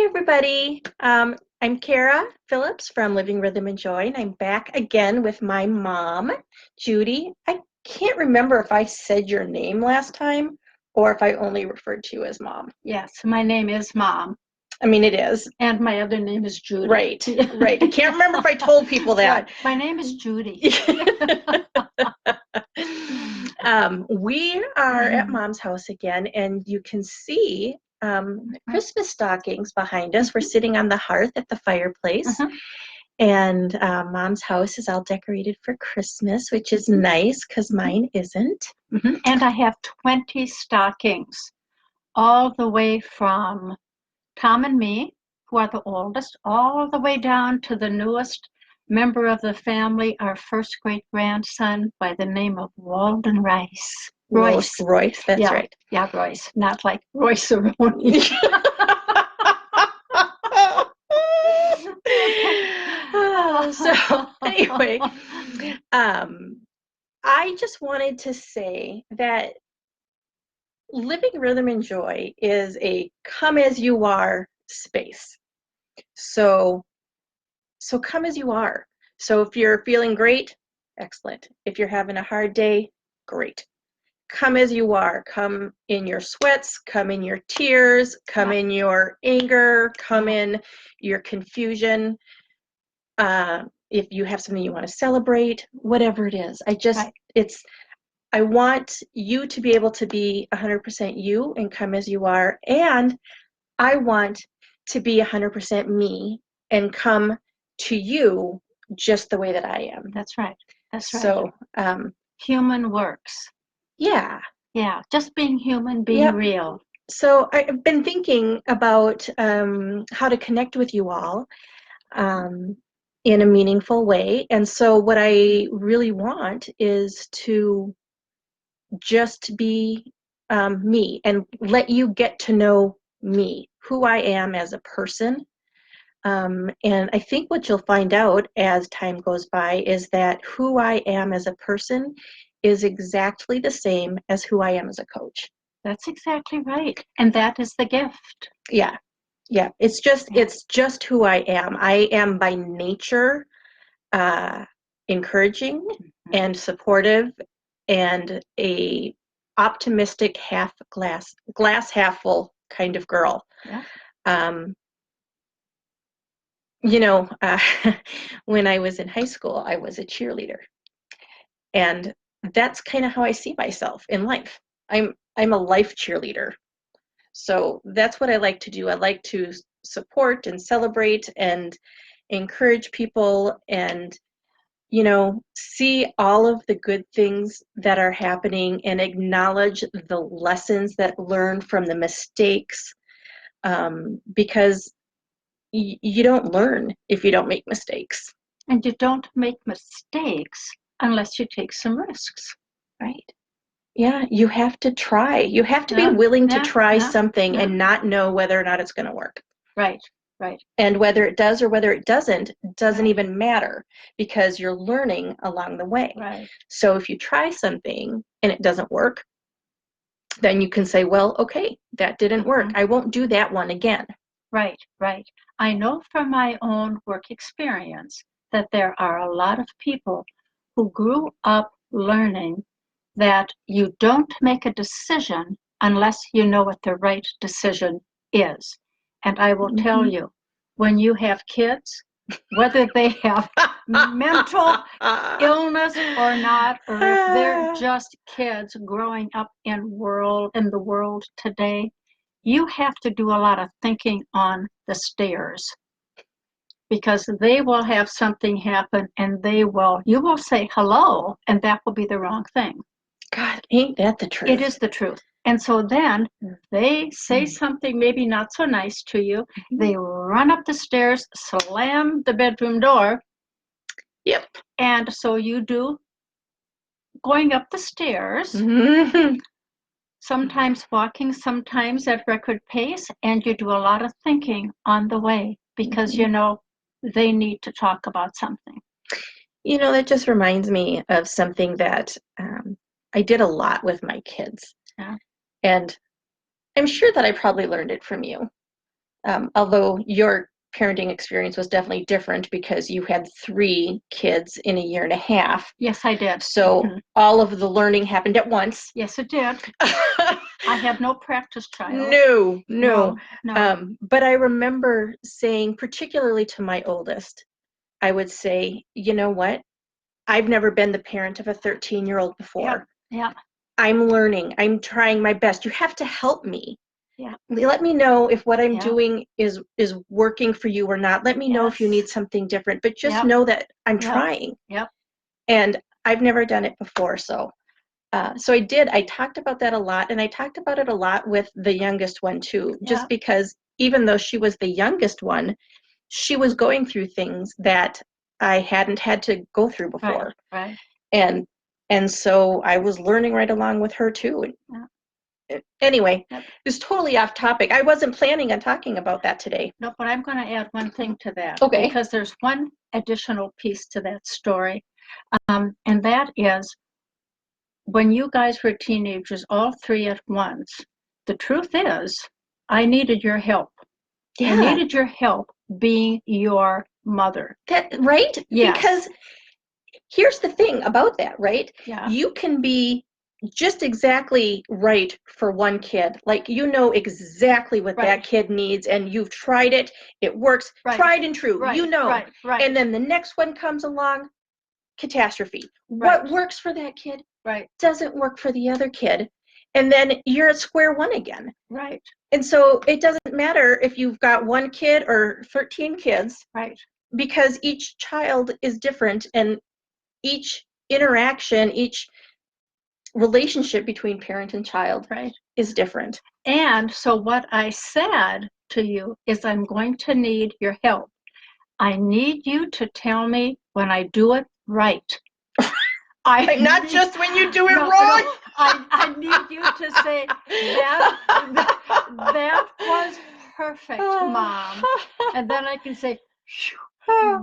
everybody. I'm Kara Phillips from Living Rhythm and Joy, and I'm back again with my mom, Judy. I can't remember if I said your name last time or if I only referred to you as mom. Yes, my name is Mom, I mean, it is. and my other name is Judy. Right, right. I can't remember if I told people that. Right. My name is Judy. We are at Mom's house again, and you can see Christmas stockings behind us. We're sitting on the hearth at the fireplace, and Mom's house is all decorated for Christmas, which is nice because mine isn't. And I have 20 stockings, all the way from Tom and me, who are the oldest, all the way down to the newest member of the family, our first great-grandson by the name of Walden Rice. Royce. Royce, that's Yeah, right. Yeah, Royce, not like Royce Aroni. So anyway, I just wanted to say that Living Rhythm and Joy is a come as you are space. So come as you are. So if you're feeling great, excellent. If you're having a hard day, great. Come as you are. Come in your sweats, come in your tears, come in your anger, come in your confusion. If you have something you want to celebrate, whatever it is. I want you to be able to be 100% you and come as you are. And I want to be 100% me and come to you just the way that I am. That's right. That's right. So, human works. Yeah. Yeah, just being human, being real. So I've been thinking about how to connect with you all in a meaningful way. And so what I really want is to just be me and let you get to know me, who I am as a person. And I think what you'll find out as time goes by is that who I am as a person is exactly the same as who I am as a coach. That's exactly right. And that is the gift. Yeah. It's just who I am. I am by nature encouraging and supportive and a optimistic glass half full kind of girl. Yeah. When I was in high school, I was a cheerleader. And that's kind of how I see myself in life. I'm a life cheerleader. So that's what I like to do. I like to support and celebrate and encourage people and, see all of the good things that are happening and acknowledge the lessons that learn from the mistakes, because you don't learn if you don't make mistakes. And you don't make mistakes unless you take some risks. Right. Yeah, you have to try. You have to be willing to try something and not know whether or not it's going to work. Right. And whether it does or whether it doesn't even matter because you're learning along the way. Right. So if you try something and it doesn't work, then you can say, well, okay, that didn't work. I won't do that one again. Right. I know from my own work experience that there are a lot of people who grew up learning that you don't make a decision unless you know what the right decision is. And I will tell you, when you have kids, whether they have mental illness or not, or if they're just kids growing up in the world today, you have to do a lot of thinking on the stairs, because they will have something happen and you will say hello and that will be the wrong thing. God, ain't that the truth? It is the truth. And so then they say something maybe not so nice to you. They run up the stairs, slam the bedroom door. Yep. And so you do going up the stairs, sometimes walking, sometimes at record pace, and you do a lot of thinking on the way because they need to talk about something. That just reminds me of something that I did a lot with my kids. Yeah. And I'm sure that I probably learned it from you. Although your parenting experience was definitely different because you had 3 kids in a year and a half. Yes, I did. So all of the learning happened at once. Yes, it did. I had no practice child. No. No. But I remember saying, particularly to my oldest, I would say, you know what? I've never been the parent of a 13-year-old before. Yeah. I'm learning. I'm trying my best. You have to help me. Yeah. Let me know if what I'm doing is working for you or not. Let me know if you need something different, but just know that I'm trying. Yep. And I've never done it before, so I did. I talked about that a lot, and I talked about it a lot with the youngest one too, just because even though she was the youngest one, she was going through things that I hadn't had to go through before. Right. And so I was learning right along with her too. Anyway, it's totally off topic. I wasn't planning on talking about that today. No, but I'm going to add one thing to that. Okay. Because there's one additional piece to that story, and that is when you guys were teenagers, all 3 at once, the truth is I needed your help. Yeah. I needed your help being your mother. Right? Yes. Because here's the thing about that, right? Yeah. You can be just exactly right for one kid. Like, you know exactly what that kid needs, and you've tried it. It works. Tried and true. Right. You know. Right. And then the next one comes along, catastrophe. What works for that kid doesn't work for the other kid. And then you're at square one again. Right. And so it doesn't matter if you've got 1 kid or 13 kids. Right. Because each child is different, and each interaction, each relationship between parent and child is different. And so what I said to you is I'm going to need your help. I need you to tell me when I do it right. Not just when you do it wrong. No, I need you to say that was perfect, Mom. And then I can say,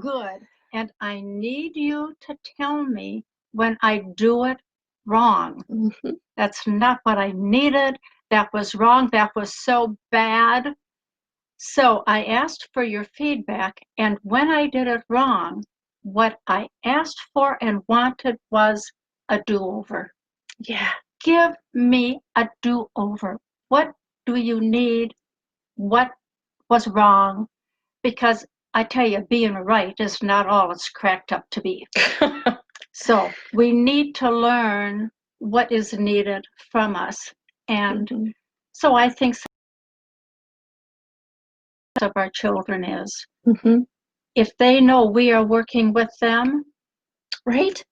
good. And I need you to tell me when I do it wrong. Mm-hmm. That's not what I needed. That was wrong. That was so bad. So I asked for your feedback, and when I did it wrong, what I asked for and wanted was a do-over. Yeah. Give me a do-over. What do you need? What was wrong? Because I tell you, being right is not all it's cracked up to be. So we need to learn what is needed from us. And so I think of our children is if they know we are working with them,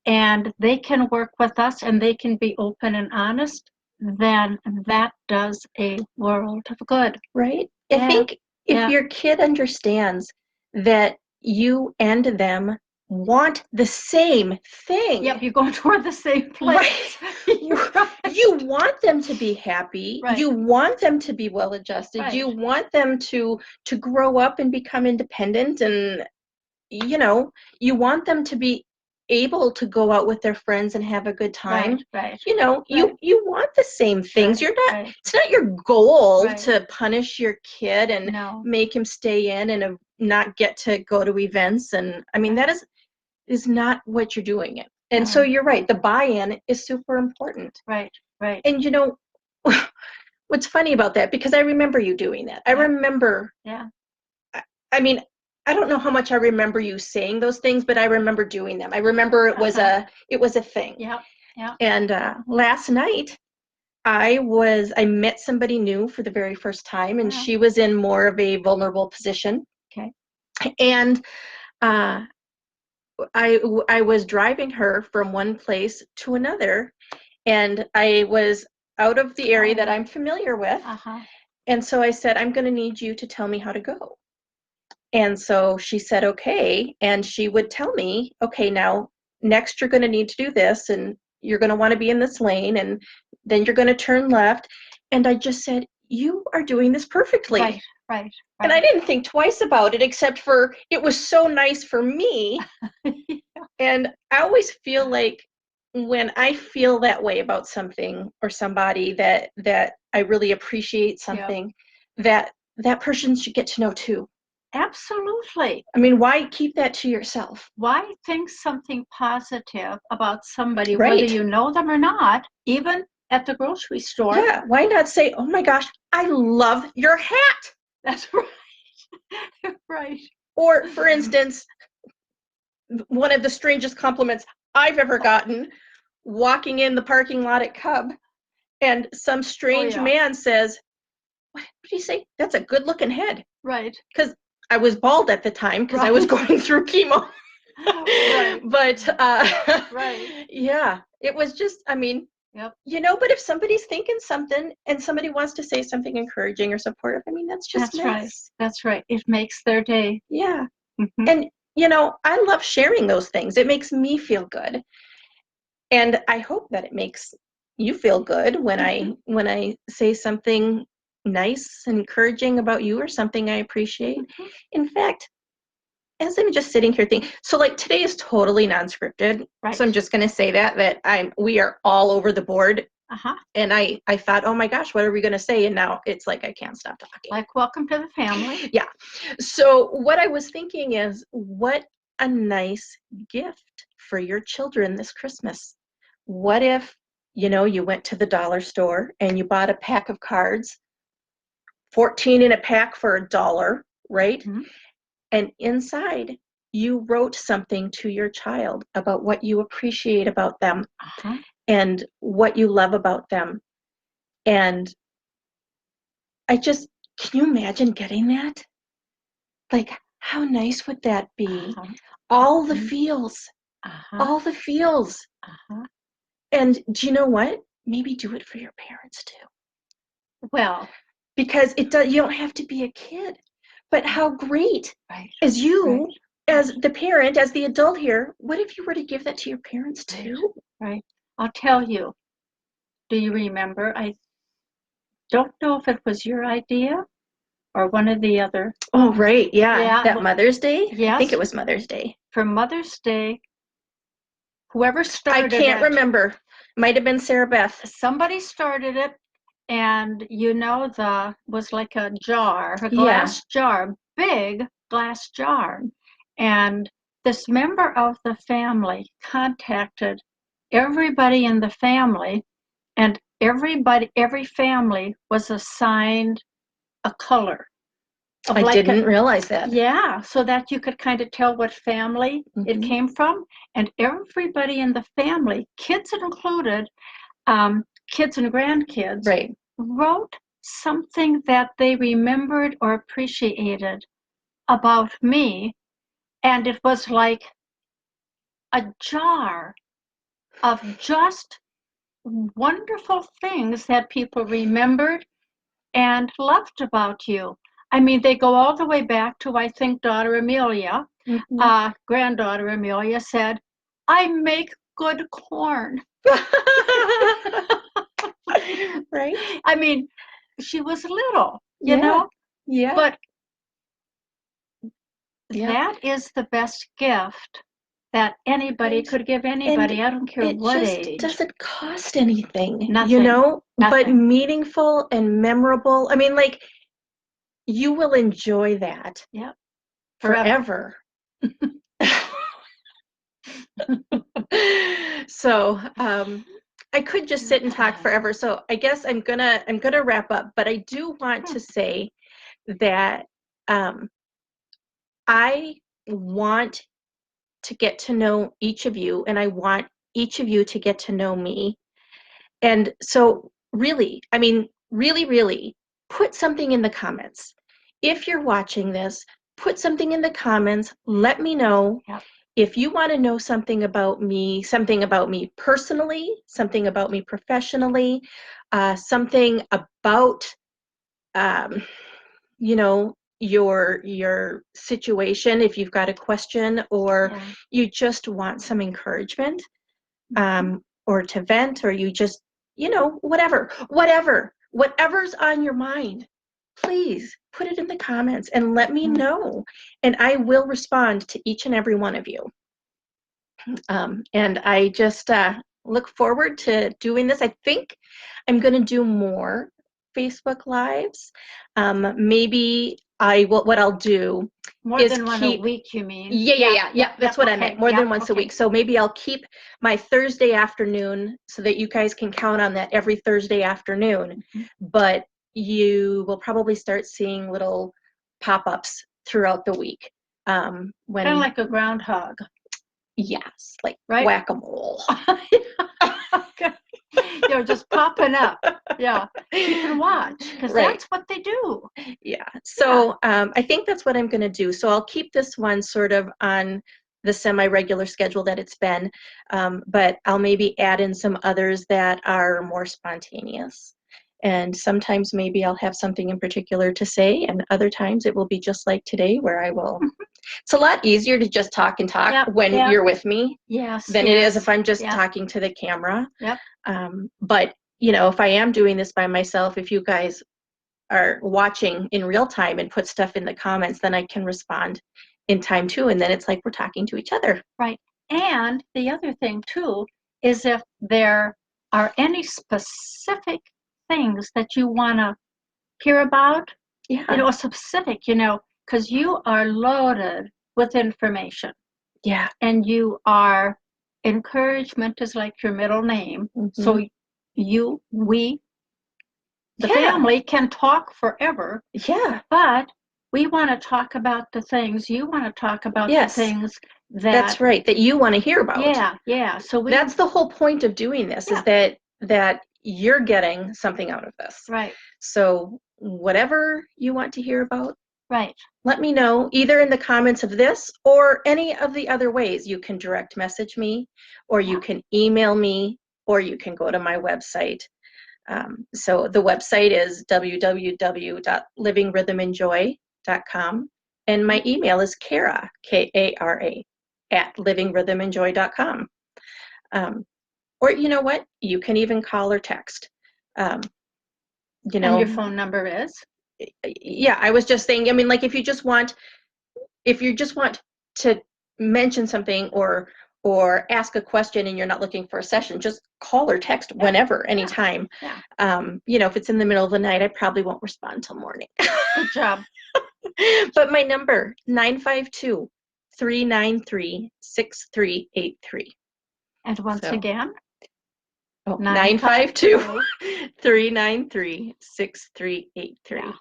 and they can work with us and they can be open and honest, then that does a world of good. Right? I think if your kid understands that you and them want the same thing. Yep, you're going toward the same place. You want them to be happy. You want them to be well-adjusted. You want them to grow up and become independent, and you want them to be able to go out with their friends and have a good time. You want the same things. You're not it's not your goal to punish your kid and make him stay in and not get to go to events, and I mean that is not what you're doing. And so you're right, the buy-in is super important. And what's funny about that, because I remember you doing that. I remember I mean, I don't know how much I remember you saying those things, but I remember doing them. I remember it was a thing. And last night I met somebody new for the very first time, and she was in more of a vulnerable position. And I was driving her from one place to another, and I was out of the area that I'm familiar with. And so I said, I'm going to need you to tell me how to go. And so she said, okay. And she would tell me, okay, now next you're going to need to do this, and you're going to want to be in this lane, and then you're going to turn left. And I just said, you are doing this perfectly. And I didn't think twice about it, except for it was so nice for me. And I always feel like when I feel that way about something or somebody, that I really appreciate something, that that person should get to know too. Absolutely. I mean, why keep that to yourself? Why think something positive about somebody, Right. whether you know them or not, even at the grocery store? Yeah, why not say, oh my gosh, I love your hat? That's right. Right. Or, for instance, one of the strangest compliments I've ever gotten, walking in the parking lot at Cub, and some strange man says, what did he say? That's a good looking head. Right. Because I was bald at the time because I was going through chemo. Right. But Right. yeah, it was just, I mean, Yep. you know, but if somebody's thinking something and somebody wants to say something encouraging or supportive, I mean, that's just That's nice. right. That's right. It makes their day. Yeah. Mhm. And, you know, I love sharing those things. It makes me feel good. And I hope that it makes you feel good when I say something nice and encouraging about you or something I appreciate. In fact, as I'm just sitting here thinking, so like today is totally non-scripted. Right. So I'm just going to say that we are all over the board. And I thought, oh my gosh, what are we going to say? And now it's like I can't stop talking. Like, welcome to the family. Yeah. So what I was thinking is, what a nice gift for your children this Christmas. What if, you know, you went to the dollar store and you bought a pack of cards, 14 in a pack for $1, right? Mm-hmm. And inside you wrote something to your child about what you appreciate about them and what you love about them. And can you imagine getting that? Like, how nice would that be? All the feels, all the feels. And do you know what? Maybe do it for your parents too. Well, because you don't have to be a kid. But how great, as you, as the parent, as the adult here, what if you were to give that to your parents too? Right. I'll tell you. Do you remember? I don't know if it was your idea or one of the other. Oh, right. Yeah. That Mother's Day? Yes. I think it was Mother's Day. For Mother's Day, whoever started it. I can't remember. Might have been Sarah Beth. Somebody started it, and you know, was like a jar, a glass jar, big glass jar. And this member of the family contacted everybody in the family, and every family was assigned a color. I didn't realize that. Yeah, so that you could kind of tell what family it came from. And everybody in the family, kids included, kids and grandkids, wrote something that they remembered or appreciated about me. And it was like a jar of just wonderful things that people remembered and loved about you. I mean, they go all the way back to, I think, daughter Amelia. Granddaughter Amelia said, I make good corn. Right? I mean, she was little, you know? Yeah. But that is the best gift that anybody could give anybody. And I don't care what age. It just doesn't cost anything, Nothing. You know? Nothing. But meaningful and memorable. I mean, like, you will enjoy that. Yep. Forever. So, I could just sit and talk forever. So I guess I'm gonna wrap up. But I do want to say that I want to get to know each of you, and I want each of you to get to know me. And so really, I mean, really, put something in the comments. If you're watching this, put something in the comments. Let me know. If you want to know something about me personally, something about me professionally, something about, you know, your situation, if you've got a question or you just want some encouragement, or to vent, or you just, you know, whatever's on your mind, please put it in the comments and let me know, and I will respond to each and every one of you. And I just look forward to doing this. I think I'm going to do more Facebook Lives. Maybe what I'll do More is than one keep, a week, you mean? yeah, that's what I okay, meant, more than once a okay. week. So maybe I'll keep my Thursday afternoon so that you guys can count on that every Thursday afternoon. But you will probably start seeing little pop-ups throughout the week. Kind of like a groundhog. Yes, like right? Whack-a-mole. Okay. You're just popping up. Yeah, you can watch because Right. that's what they do. Yeah. So I think that's what I'm going to do. So I'll keep this one sort of on the semi-regular schedule that it's been, but I'll maybe add in some others that are more spontaneous. And sometimes maybe I'll have something in particular to say, and other times it will be just like today where I will. It's a lot easier to just talk and talk when you're with me than it is if I'm just talking to the camera. Yep. But, you know, if I am doing this by myself, if you guys are watching in real time and put stuff in the comments, then I can respond in time too. And then it's like we're talking to each other. Right. And the other thing too is if there are any specific things that you want to hear about, you know, specific, you know, because you are loaded with information. Yeah. And you are, encouragement is like your middle name. So we, the family can talk forever. Yeah. But we want to talk about the things, you want to talk about the things that's right, that you want to hear about. Yeah. So that's the whole point of doing this, is that you're getting something out of this. Right. So whatever you want to hear about, right, let me know either in the comments of this or any of the other ways. You can direct message me, or you can email me, or you can go to my website. So the website is www.livingrhythmenjoy.com, and my email is Kara, Kara, at livingrhythmenjoy.com. Or you know what? You can even call or text. You know, and your phone number is? Yeah, I was just saying, I mean, like if you just want to mention something or ask a question and you're not looking for a session, just call or text whenever, anytime. You know, if it's in the middle of the night, I probably won't respond until morning. Good job. But my number, 952-393-6383. And once again? 952-393-6383.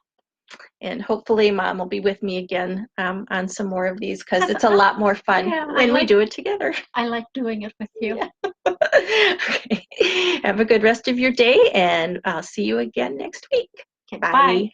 And hopefully Mom will be with me again on some more of these, because it's a lot more fun when we do it together. I like doing it with you. Okay. Have a good rest of your day, and I'll see you again next week. Okay, bye.